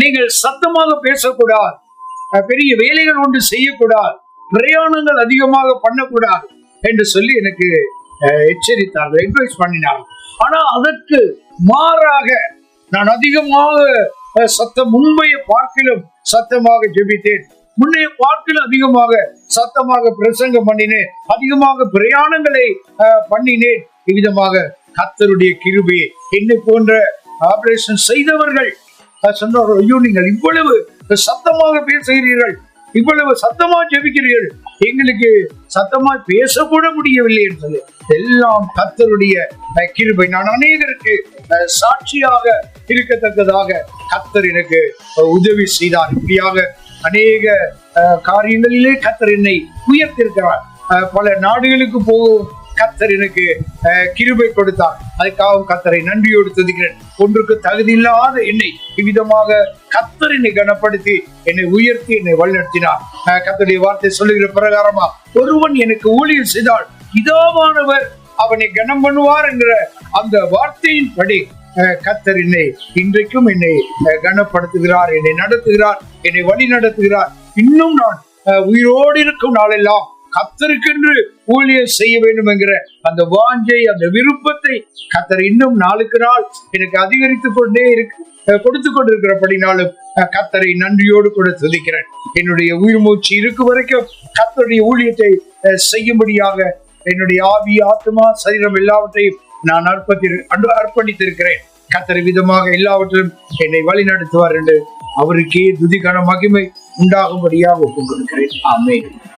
நீங்கள் சத்தமாக பேசக்கூடாது, பெரிய வேலைகள் ஒன்று செய்யக்கூடாது, பிரயாணங்கள் அதிகமாக பண்ணக்கூடாது என்று சொல்லி எனக்கு எச்சரித்தார்கள், அட்வைஸ் பண்ணினார்கள். ஆனா அதற்கு மாறாக நான் அதிகமாக முன்பைய பார்க்கிலும் சத்தமாக ஜெபித்தேன், முன்னைய பார்க்கிலும் அதிகமாக சத்தமாக பிரசங்கம் பண்ணினேன், அதிகமாக பிரயாணங்களை பண்ணினேன். இவ்விதமாக கர்த்தருடைய கிருபையை என்னை போன்ற ஆபரேஷன் செய்தவர்கள் சொன்னார்கள், ஐயோ நீங்கள் இவ்வளவு சத்தமாக பேசுகிறீர்கள், இவ்வளவு சத்தமா ஜெபிக்கிறீர்கள், எங்களுக்கு சத்தமா பேசக்கூட முடியவில்லை என்று சொல்லி. எல்லாம் கர்த்தருடைய கிருபை. நான் அநேகருக்கு சாட்சியாக இருக்கத்தக்கதாக கர்த்தர் எனக்கு உதவி செய்தார். இப்படியாக அநேக காரியங்களிலே கர்த்தர் என்னை உயர்த்திருக்கிறார். பல நாடுகளுக்கு போகும் கர்த்தர் எனக்கு கிருபை கொடுத்தார். அதுக்காக கர்த்தரை நன்றியோடு துதிக்கிறேன். ஒன்றுக்கு தகுதி இல்லாத என்னை இவ்விதமாக கர்த்தர் என்னை கனப்படுத்தி என்னை உயர்த்தி என்னை வழிநடத்தினார். கர்த்தருடைய வார்த்தை சொல்லுகிற பிரகாரமா, ஒருவன் எனக்கு ஊழியம் செய்தால் பிதாவானவர் அவனை கனம் பண்ணுவார் என்கிற அந்த வார்த்தையின் படி கர்த்தர் என்னை இன்றைக்கும் என்னை கனப்படுத்துகிறார், என்னை நடத்துகிறார், என்னை வழி நடத்துகிறார். இன்னும் நான் உயிரோடு இருக்கும் நாளெல்லாம் கர்த்தருக்கென்று ஊழியம் செய்ய வேண்டும் என்கிற அந்த வாஞ்சை, அந்த விருப்பத்தை கர்த்தர் இன்னும் நாளுக்கு நாள் எனக்கு அதிகரித்துக் கொண்டே கொடுத்து கொண்டிருக்கிறபடினாலும் கர்த்தரை நன்றியோடு கூட துதிக்கிறேன். என்னுடைய உயிர் மூச்சு இருக்கும் வரைக்கும் கர்த்தருடைய ஊழியத்தை செய்யும்படியாக என்னுடைய ஆவி, ஆத்மா, சரீரம் எல்லாவற்றையும் நான் அர்ப்பணித்திருக்கிறேன். கர்த்தர் விதமாக எல்லாவற்றிலும் என்னை வழி நடத்துவார் என்று அவருக்கே துதிக்கான மகிமை உண்டாகும்படியாக ஒப்புக் கொடுக்கிறேன். ஆமென்.